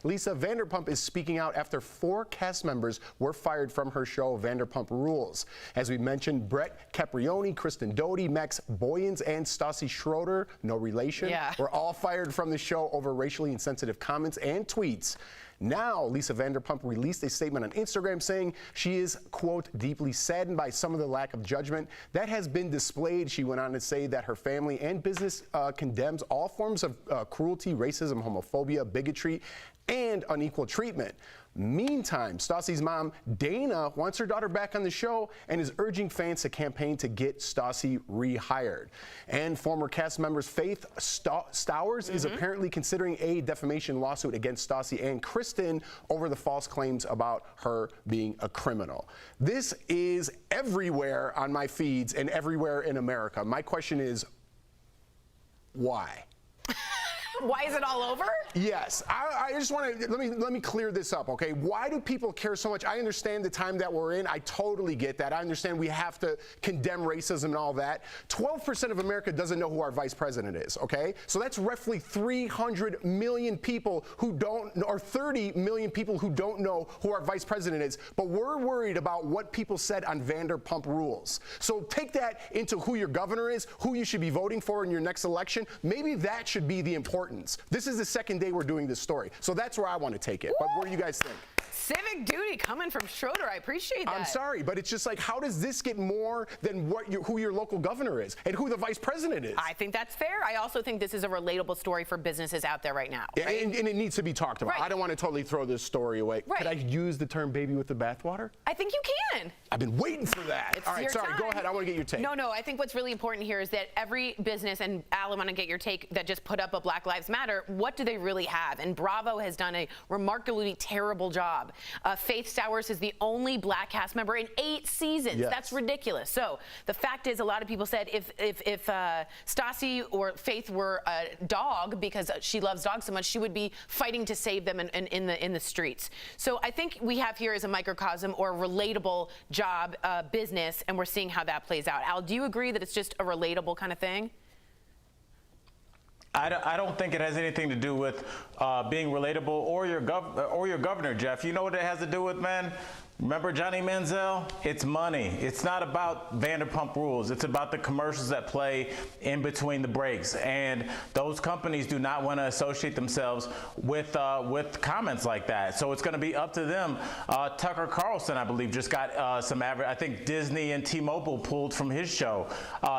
Lisa Vanderpump is speaking out after 4 cast members were fired from her show Vanderpump Rules. As we mentioned, Brett Caprioni, Kristen Doty, Max Boyens, and Stassi Schroeder, no relation, were all fired from the show over racially insensitive comments and tweets. Now, Lisa Vanderpump released a statement on Instagram saying she is, quote, deeply saddened by some of the lack of judgment that has been displayed. She went on to say that her family and business condemns all forms of cruelty, racism, homophobia, bigotry, and unequal treatment. Meantime, Stassi's mom, Dana, wants her daughter back on the show and is urging fans to campaign to get Stassi rehired. And former cast members Faith Stowers is apparently considering a defamation lawsuit against Stassi and Kristen over the false claims about her being a criminal. This is everywhere on my feeds and everywhere in America. My question is, why? Why is it all over? Yes. I just want to, let me clear this up, okay? Why do people care so much? I understand the time that we're in. I totally get that. I understand we have to condemn racism and all that. 12% of America doesn't know who our vice president is, okay? So that's roughly 300 million people who don't, or 30 million people who don't know who our vice president is. But we're worried about what people said on Vanderpump Rules. So take that into who your governor is, who you should be voting for in your next election. Maybe that should be the importance. This is the second day we're doing this story, so that's where I want to take it. But what do you guys think? Civic duty coming from Schroeder. I appreciate that. I'm sorry, but it's just like, how does this get more than who your local governor is and who the vice president is? I think that's fair. I also think this is a relatable story for businesses out there right now. Right? And it needs to be talked about. Right. I don't want to totally throw this story away. Right. Could I use the term baby with the bathwater? I think you can. I've been waiting for that. It's all right, sorry, go ahead. I want to get your take. No, I think what's really important here is that every business, and Al, I want to get your take, that just put up a Black Lives Matter, what do they really have? And Bravo has done a remarkably terrible job. Faith Stowers is the only Black cast member in 8 seasons. Yes. That's ridiculous. So the fact is, a lot of people said if Stassi or Faith were a dog, because she loves dogs so much, she would be fighting to save them in the streets. So I think we have here is a microcosm or a relatable job business, and we're seeing how that plays out. Al, do you agree that it's just a relatable kind of thing? I don't think it has anything to do with being relatable or your governor, Jeff. You know what it has to do with, man? Remember Johnny Manziel? It's money. It's not about Vanderpump Rules. It's about the commercials that play in between the breaks. And those companies do not want to associate themselves with comments like that. So it's going to be up to them. Tucker Carlson, I believe, just got some I think Disney and T-Mobile pulled from his show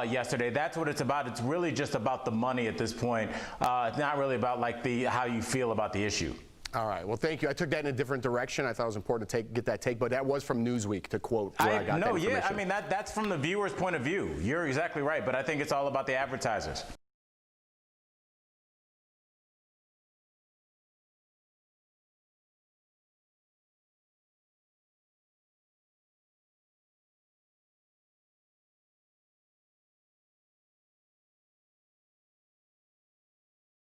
yesterday. That's what it's about. It's really just about the money at this point. It's not really about like how you feel about the issue. All right. Well, thank you. I took that in a different direction. I thought it was important to get that take, but that was from Newsweek, to quote where I got that information. I mean, that's from the viewer's point of view. You're exactly right, but I think it's all about the advertisers.